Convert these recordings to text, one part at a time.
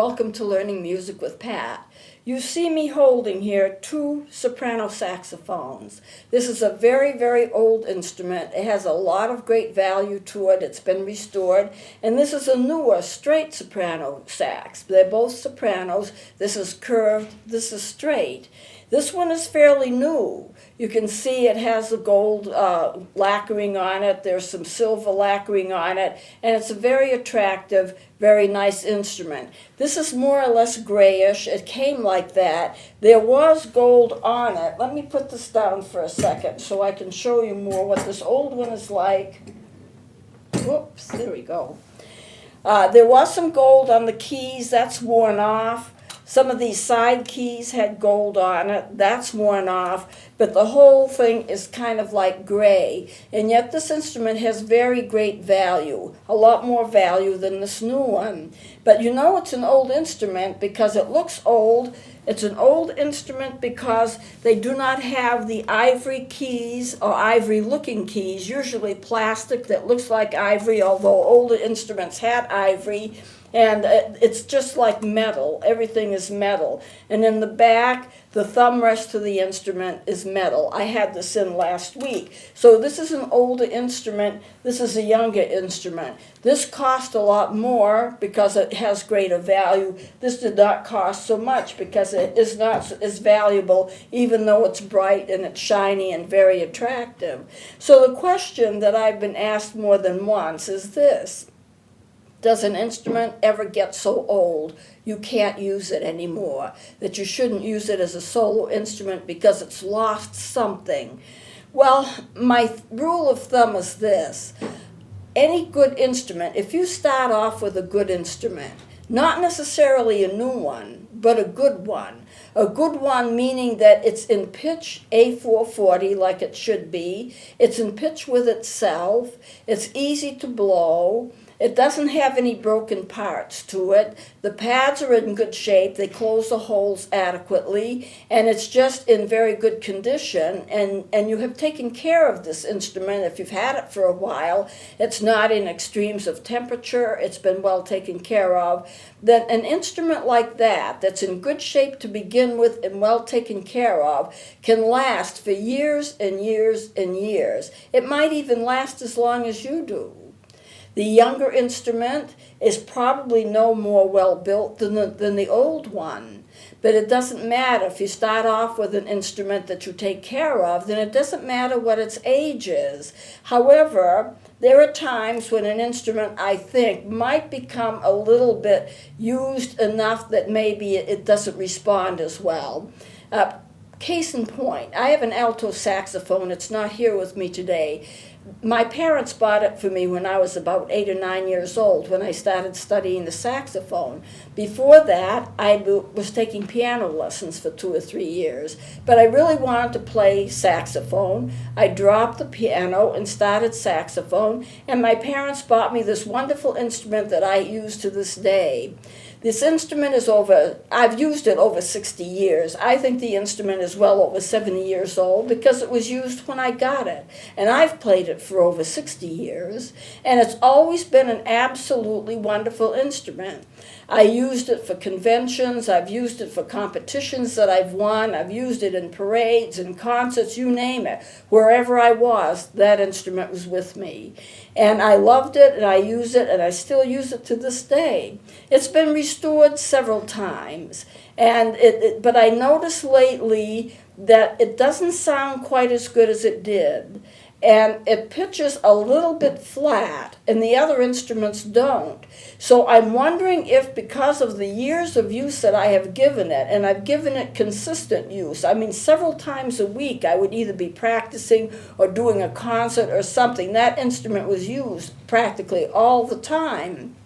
welcome to Learning Music with Pat. You see me holding here two soprano saxophones. This is a very, very old instrument. It has a lot of great value to it. It's been restored. And this is a newer, straight soprano sax. They're both sopranos. This is curved. This is straight. This one is fairly new. You can see it has the gold lacquering on it. There's some silver lacquering on it. And it's a very attractive, very nice instrument. This is more or less grayish. It came like that. There was gold on it. Let me put this down for a second so I can show you more what this old one is like. Whoops, there we go. There was some gold on the keys. That's worn off. Some of these side keys had gold on it. That's worn off. But the whole thing is kind of like gray. And yet this instrument has very great value, a lot more value than this new one. But you know it's an old instrument because it looks old. It's an old instrument because they do not have the ivory keys or ivory-looking keys, usually plastic that looks like ivory, although older instruments had ivory. And it's just like metal. Everything is metal. And in the back, the thumb rest to the instrument is metal. I had this in last week. So this is an older instrument. This is a younger instrument. This cost a lot more because it has greater value. This did not cost so much because it is not as valuable, even though it's bright and it's shiny and very attractive. So the question that I've been asked more than once is this. Does an instrument ever get so old you can't use it anymore, that you shouldn't use it as a solo instrument because it's lost something? Well, my rule of thumb is this. Any good instrument, if you start off with a good instrument, not necessarily a new one, but a good one meaning that it's in pitch A440 like it should be, it's in pitch with itself, it's easy to blow, it doesn't have any broken parts to it. The pads are in good shape. They close the holes adequately. And it's just in very good condition. And you have taken care of this instrument. If you've had it for a while, it's not in extremes of temperature. It's been well taken care of. Then an instrument like that, that's in good shape to begin with and well taken care of, can last for years and years and years. It might even last as long as you do. The younger instrument is probably no more well-built than the old one. But it doesn't matter. If you start off with an instrument that you take care of, then it doesn't matter what its age is. However, there are times when an instrument, I think, might become a little bit used enough that maybe it doesn't respond as well. Case in point, I have an alto saxophone. It's not here with me today. My parents bought it for me when I was about 8 or 9 years old when I started studying the saxophone. Before that, I was taking piano lessons for 2 or 3 years. But I really wanted to play saxophone. I dropped the piano and started saxophone, and my parents bought me this wonderful instrument that I use to this day. This instrument is I've used it over 60 years. I think the instrument is well over 70 years old because it was used when I got it. And I've played it for over 60 years. And it's always been an absolutely wonderful instrument. I used it for conventions. I've used it for competitions that I've won. I've used it in parades and concerts, you name it. Wherever I was, that instrument was with me. And I loved it, and I use it, and I still use it to this day. It's been restored several times. But I noticed lately that it doesn't sound quite as good as it did. And it pitches a little bit flat, and the other instruments don't. So I'm wondering if because of the years of use that I have given it, and I've given it consistent use, I mean several times a week I would either be practicing or doing a concert or something. That instrument was used practically all the time.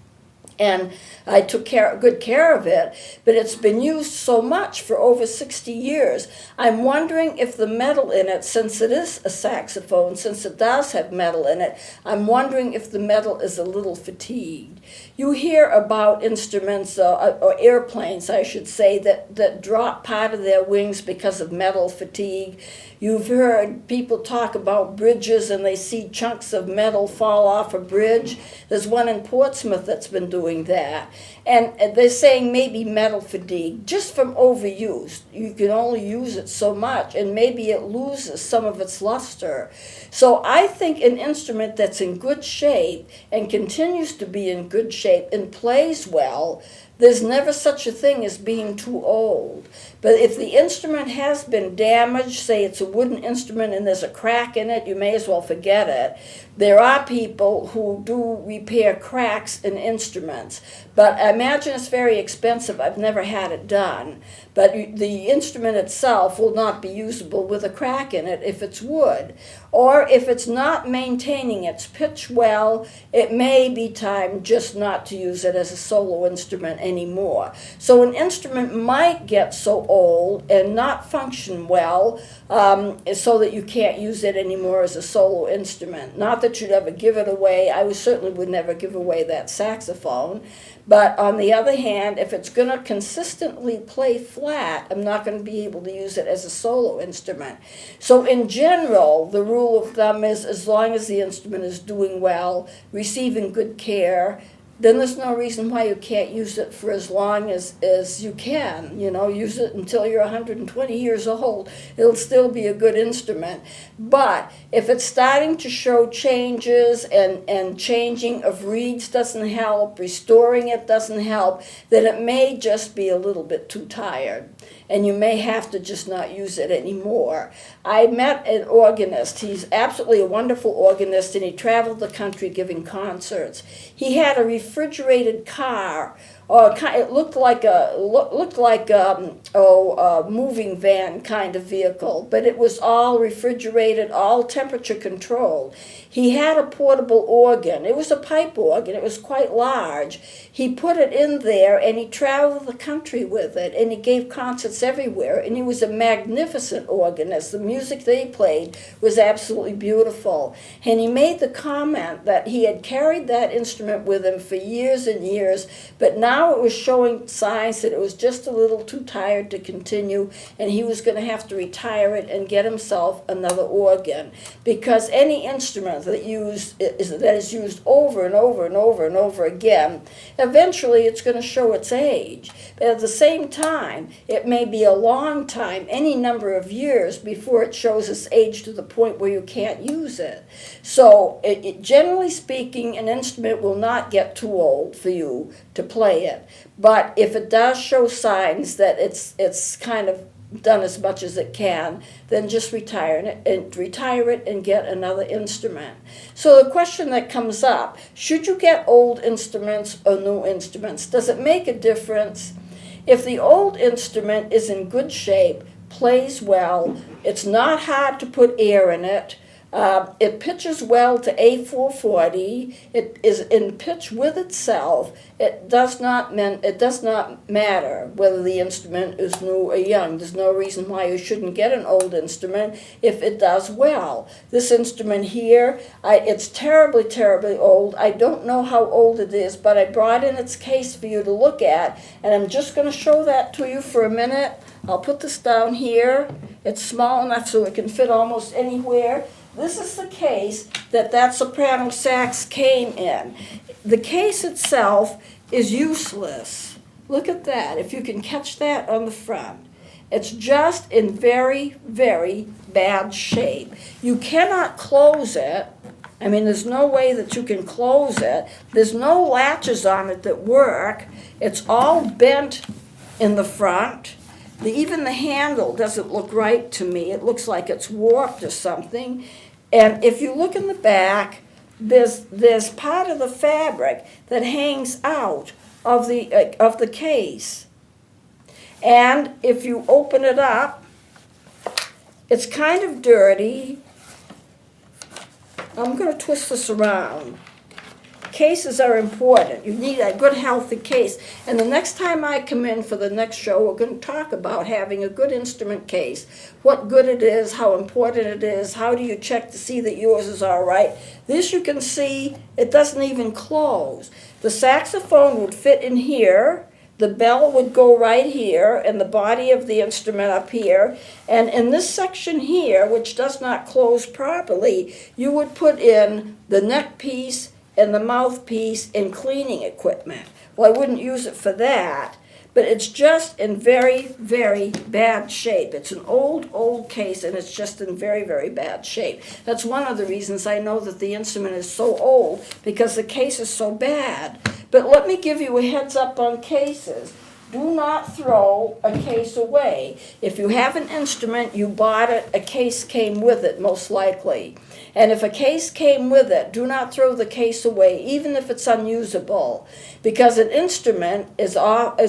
And I took good care of it, but it's been used so much for over 60 years. I'm wondering if the metal in it, since it is a saxophone, since it does have metal in it, I'm wondering if the metal is a little fatigued. You hear about instruments, or airplanes, I should say, that drop part of their wings because of metal fatigue. You've heard people talk about bridges and they see chunks of metal fall off a bridge. There's one in Portsmouth that's been doing doing that. And they're saying maybe metal fatigue, just from overuse. You can only use it so much, and maybe it loses some of its luster. So I think an instrument that's in good shape and continues to be in good shape and plays well, there's never such a thing as being too old. But if the instrument has been damaged, say it's a wooden instrument and there's a crack in it, you may as well forget it. There are people who do repair cracks in instruments, but I imagine it's very expensive. I've never had it done. But the instrument itself will not be usable with a crack in it if it's wood. Or if it's not maintaining its pitch well, it may be time just not to use it as a solo instrument anymore. So an instrument might get so old and not function well so that you can't use it anymore as a solo instrument. Not that you'd ever give it away. I certainly would never give away that saxophone. But on the other hand, if it's going to consistently play flat, I'm not going to be able to use it as a solo instrument. So in general, the rule of thumb is as long as the instrument is doing well, receiving good care, then there's no reason why you can't use it for as long as you can. You know, use it until you're 120 years old. It'll still be a good instrument. But if it's starting to show changes and changing of reeds doesn't help, restoring it doesn't help, then it may just be a little bit too tired. And you may have to just not use it anymore. I met an organist. He's absolutely a wonderful organist, and he traveled the country giving concerts. He had a refrigerated car, or it looked like a moving van kind of vehicle, but it was all refrigerated, all temperature controlled. He had a portable organ. It was a pipe organ. It was quite large. He put it in there, and he traveled the country with it, and he gave concerts everywhere, and he was a magnificent organist. The music they played was absolutely beautiful. And he made the comment that he had carried that instrument with him for years and years, but now it was showing signs that it was just a little too tired to continue, and he was going to have to retire it and get himself another organ, because any instrument that is used over and over and over and over again, eventually it's going to show its age. But at the same time, it may be a long time, any number of years, before it shows its age to the point where you can't use it. So generally speaking, an instrument will not get too old for you to play it. But if it does show signs that it's kind of done as much as it can, then just retire it and get another instrument. So the question that comes up, should you get old instruments or new instruments? Does it make a difference? If the old instrument is in good shape, plays well, it's not hard to put air in it, it pitches well to A440, it is in pitch with itself, it does not matter whether the instrument is new or young. There's no reason why you shouldn't get an old instrument if it does well. This instrument here, it's terribly, terribly old. I don't know how old it is, but I brought in its case for you to look at, and I'm just going to show that to you for a minute. I'll put this down here. It's small enough so it can fit almost anywhere. This is the case that soprano sax came in. The case itself is useless. Look at that, if you can catch that on the front. It's just in very, very bad shape. You cannot close it. I mean, there's no way that you can close it. There's no latches on it that work. It's all bent in the front. Even the handle doesn't look right to me. It looks like it's warped or something. And if you look in the back, there's part of the fabric that hangs out of the case. And if you open it up, it's kind of dirty. I'm going to twist this around. Cases are important. You need a good, healthy case. And the next time I come in for the next show, we're going to talk about having a good instrument case, what good it is, how important it is, how do you check to see that yours is all right. This you can see, it doesn't even close. The saxophone would fit in here. The bell would go right here, and the body of the instrument up here. And in this section here, which does not close properly, you would put in the neck piece and the mouthpiece and cleaning equipment. Well, I wouldn't use it for that, but it's just in very, very bad shape. It's an old case, and it's just in very, very bad shape. That's one of the reasons I know that the instrument is so old, because the case is so bad. But let me give you a heads up on cases. Do not throw a case away. If you have an instrument, you bought it, a case came with it, most likely. And if a case came with it, do not throw the case away, even if it's unusable, because an instrument is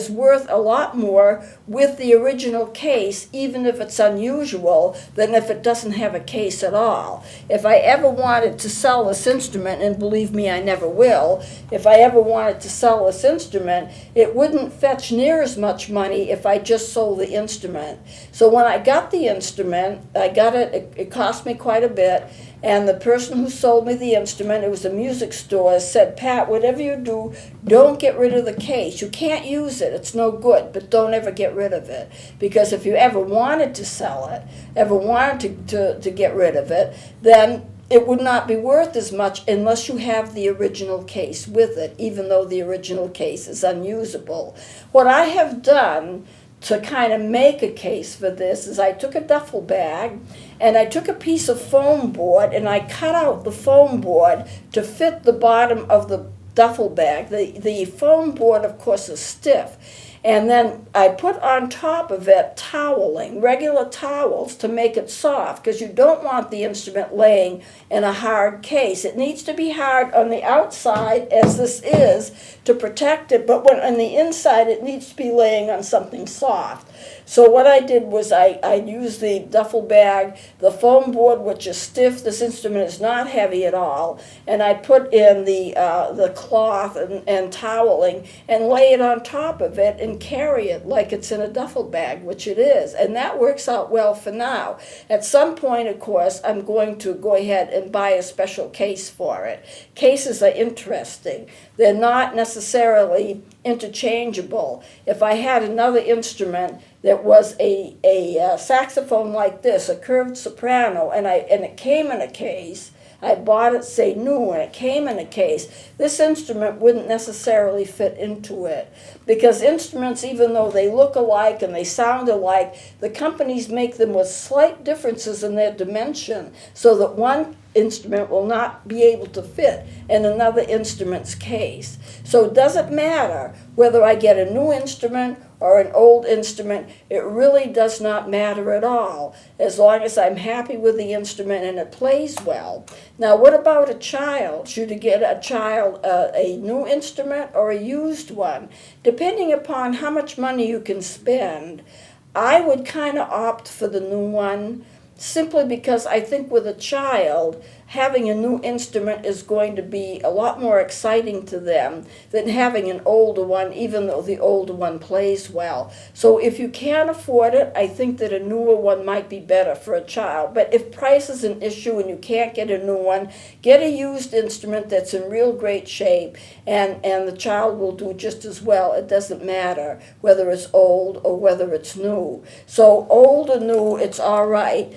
worth a lot more with the original case, even if it's unusual, than if it doesn't have a case at all. If I ever wanted to sell this instrument, and believe me, I never will, if I ever wanted to sell this instrument, it wouldn't fetch near as much money if I just sold the instrument. So when I got the instrument, it cost me quite a bit, and the person who sold me the instrument, it was a music store, said, Pat, whatever you do, don't get rid of the case. You can't use it. It's no good, but don't ever get rid of it. Because if you ever wanted to sell it, ever wanted to get rid of it, then it would not be worth as much unless you have the original case with it, even though the original case is unusable. What I have done to kind of make a case for this is I took a duffel bag and I took a piece of foam board and I cut out the foam board to fit the bottom of the duffel bag. The foam board, of course, is stiff. And then I put on top of it toweling, regular towels, to make it soft, because you don't want the instrument laying in a hard case. It needs to be hard on the outside, as this is, to protect it, but when on the inside it needs to be laying on something soft. So what I did was I used the duffel bag, the foam board, which is stiff. This instrument is not heavy at all, and I put in the cloth and toweling and lay it on top of it and carry it like it's in a duffel bag, which it is, and that works out well for now. At some point, of course, I'm going to go ahead and buy a special case for it. Cases are interesting. They're not necessarily interchangeable. If I had another instrument that was a saxophone like this, a curved soprano, and it came in a case, I bought it, say, new, and it came in a case, this instrument wouldn't necessarily fit into it. Because instruments, even though they look alike and they sound alike, the companies make them with slight differences in their dimension, so that one instrument will not be able to fit in another instrument's case. So it doesn't matter whether I get a new instrument or an old instrument. It really does not matter at all, as long as I'm happy with the instrument and it plays well. Now, what about a child? Should you get a child a new instrument or a used one? Depending upon how much money you can spend, I would kind of opt for the new one, simply because I think with a child, having a new instrument is going to be a lot more exciting to them than having an older one, even though the older one plays well. So if you can't afford it, I think that a newer one might be better for a child. But if price is an issue and you can't get a new one, get a used instrument that's in real great shape, and the child will do just as well. It doesn't matter whether it's old or whether it's new. So old or new, it's all right.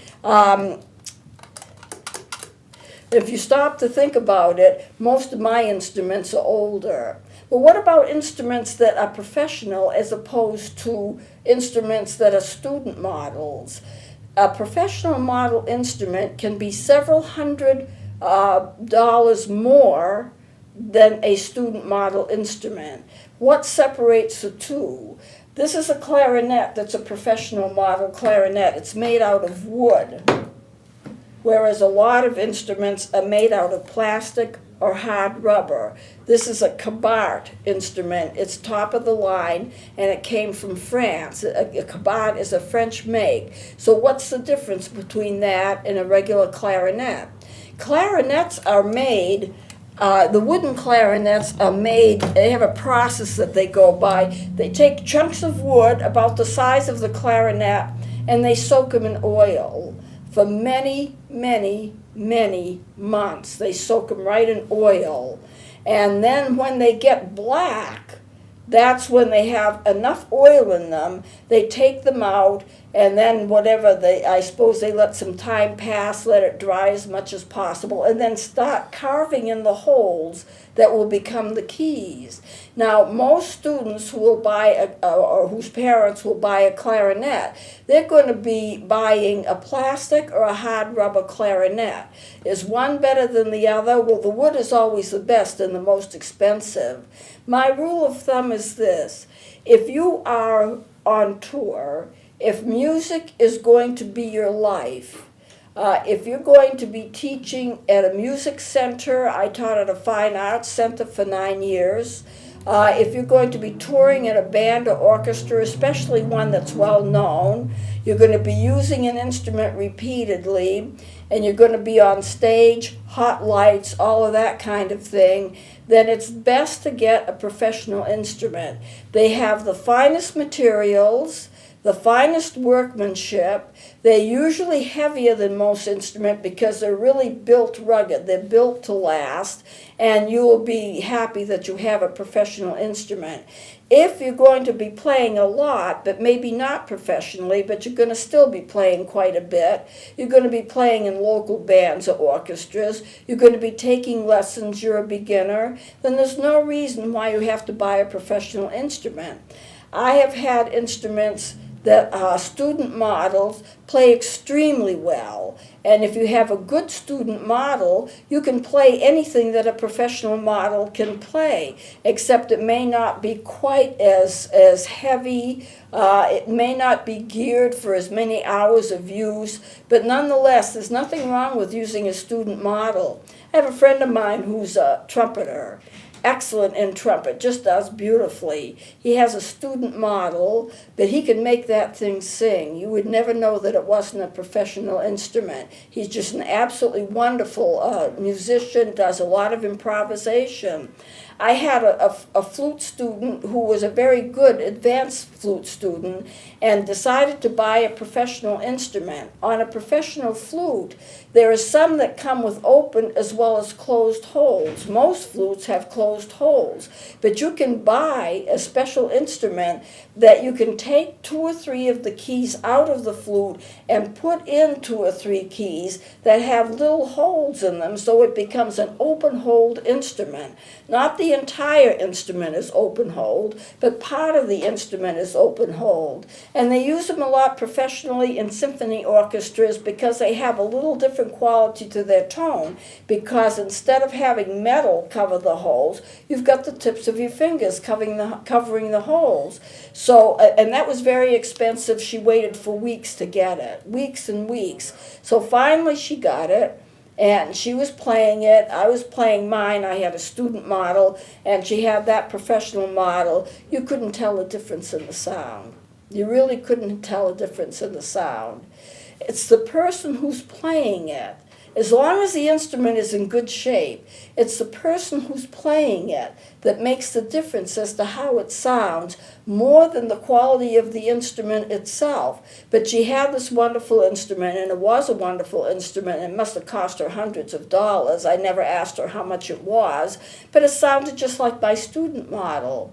If you stop to think about it, most of my instruments are older. But what about instruments that are professional as opposed to instruments that are student models? A professional model instrument can be several hundred dollars more than a student model instrument. What separates the two? This is a clarinet that's a professional model clarinet. It's made out of wood, whereas a lot of instruments are made out of plastic or hard rubber. This is a Cabart instrument. It's top of the line, and it came from France. A Cabart is a French make. So what's the difference between that and a regular clarinet? Clarinets are made, the wooden clarinets are made, they have a process that they go by. They take chunks of wood about the size of the clarinet, and they soak them in oil for many, many, many months. They soak them right in oil. And then when they get black, that's when they have enough oil in them. They take them out and then whatever I suppose they let some time pass, let it dry as much as possible, and then start carving in the holes that will become the keys. Now, most students who will buy or whose parents will buy a clarinet, they're going to be buying a plastic or a hard rubber clarinet. Is one better than the other? Well, the wood is always the best and the most expensive. My rule of thumb is this: if you are on tour, if music is going to be your life, if you're going to be teaching at a music center, I taught at a fine arts center for 9 years. If you're going to be touring in a band or orchestra, especially one that's well known, you're going to be using an instrument repeatedly, and you're going to be on stage, hot lights, all of that kind of thing, then it's best to get a professional instrument. They have the finest materials, the finest workmanship. They're usually heavier than most instruments because they're really built rugged. They're built to last, and you will be happy that you have a professional instrument. If you're going to be playing a lot, but maybe not professionally, but you're going to still be playing quite a bit, you're going to be playing in local bands or orchestras, you're going to be taking lessons, you're a beginner, then there's no reason why you have to buy a professional instrument. I have had instruments that student models play extremely well. And if you have a good student model, you can play anything that a professional model can play, except it may not be quite as heavy. It may not be geared for as many hours of use, but nonetheless, there's nothing wrong with using a student model. I have a friend of mine who's a trumpeter. Excellent in trumpet, just does beautifully. He has a student model, but he can make that thing sing. You would never know that it wasn't a professional instrument. He's just an absolutely wonderful musician, does a lot of improvisation. I had a flute student who was a very good advanced flute student and decided to buy a professional instrument. On a professional flute, there are some that come with open as well as closed holes. Most flutes have closed holes, but you can buy a special instrument that you can take 2 or 3 of the keys out of the flute and put in 2 or 3 keys that have little holes in them, so it becomes an open-holed instrument. Not the entire instrument is open-holed, but part of the instrument is open-holed. And they use them a lot professionally in symphony orchestras because they have a little different quality to their tone, because instead of having metal cover the holes, you've got the tips of your fingers covering the holes. So, and that was very expensive. She waited for weeks to get it, weeks and weeks. So finally she got it. And she was playing it, I was playing mine, I had a student model, and she had that professional model. You couldn't tell the difference in the sound. You really couldn't tell a difference in the sound. It's the person who's playing it. As long as the instrument is in good shape, it's the person who's playing it that makes the difference as to how it sounds, more than the quality of the instrument itself. But she had this wonderful instrument, and it was a wonderful instrument. It must have cost her hundreds of dollars. I never asked her how much it was, but it sounded just like my student model.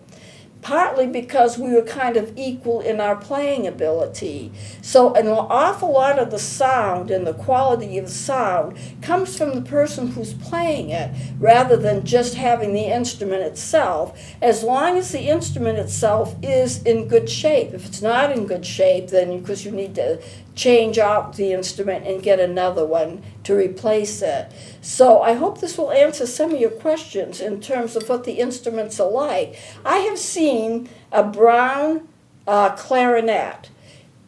Partly because we were kind of equal in our playing ability. So an awful lot of the sound and the quality of the sound comes from the person who's playing it, rather than just having the instrument itself, as long as the instrument itself is in good shape. If it's not in good shape, then because you need to change out the instrument and get another one to replace it. So I hope this will answer some of your questions in terms of what the instruments are like. I have seen a brown clarinet,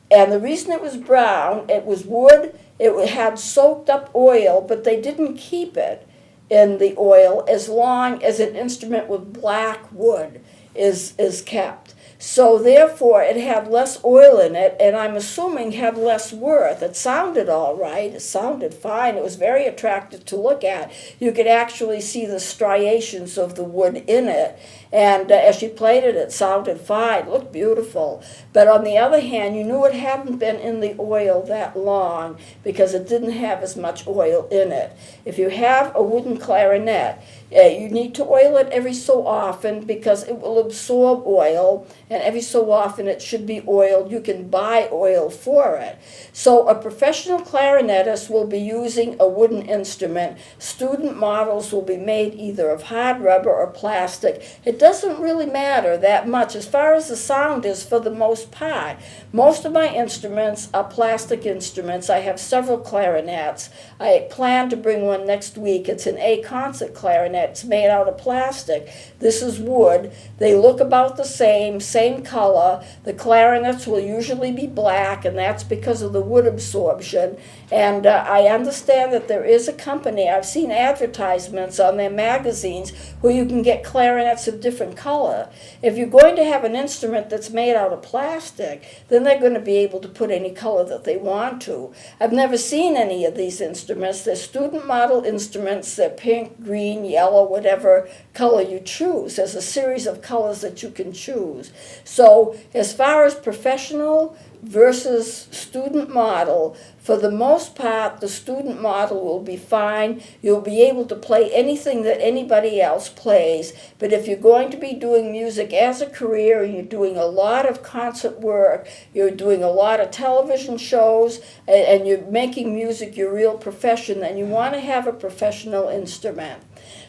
and the reason it was brown, it was wood, it had soaked up oil, but they didn't keep it in the oil as long as an instrument with black wood is kept. So therefore, it had less oil in it, and I'm assuming had less worth. It sounded all right. It sounded fine. It was very attractive to look at. You could actually see the striations of the wood in it. And as she played it, it sounded fine. It looked beautiful. But on the other hand, you knew it hadn't been in the oil that long because it didn't have as much oil in it. If you have a wooden clarinet, you need to oil it every so often because it will absorb oil, and every so often it should be oiled. You can buy oil for it. So a professional clarinetist will be using a wooden instrument. Student models will be made either of hard rubber or plastic. It doesn't really matter that much as far as the sound is for the most part. Most of my instruments are plastic instruments. I have several clarinets. I plan to bring one next week. It's an A concert clarinet. It's made out of plastic. This is wood. They look about the same color. The clarinets will usually be black, and that's because of the wood absorption. And I understand that there is a company, I've seen advertisements on their magazines, where you can get clarinets of different color. If you're going to have an instrument that's made out of plastic, then they're going to be able to put any color that they want to. I've never seen any of these instruments. They're student model instruments. They're pink, green, yellow, whatever color you choose. There's a series of colors that you can choose. So as far as professional versus student model, for the most part, the student model will be fine. You'll be able to play anything that anybody else plays. But if you're going to be doing music as a career, you're doing a lot of concert work, you're doing a lot of television shows, and you're making music your real profession, then you want to have a professional instrument.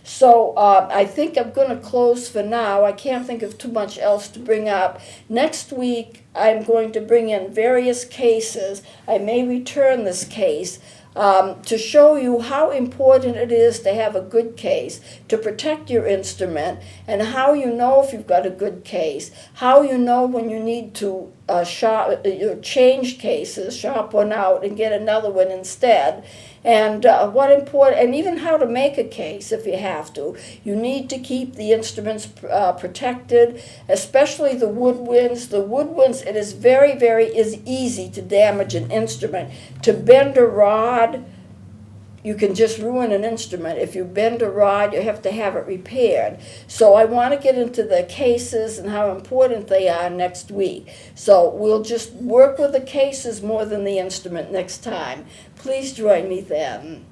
So I think I'm going to close for now. I can't think of too much else to bring up. Next week, I'm going to bring in various cases. I may return this case to show you how important it is to have a good case, to protect your instrument, and how you know if you've got a good case, how you know when you need to change cases, shop one out and get another one instead, and and even how to make a case if you have to. You need to keep the instruments protected, especially the woodwinds. The woodwinds, it is very, very easy to damage an instrument. To bend a rod, you can just ruin an instrument. If you bend a rod, you have to have it repaired. So I want to get into the cases and how important they are next week. So we'll just work with the cases more than the instrument next time. Please join me then.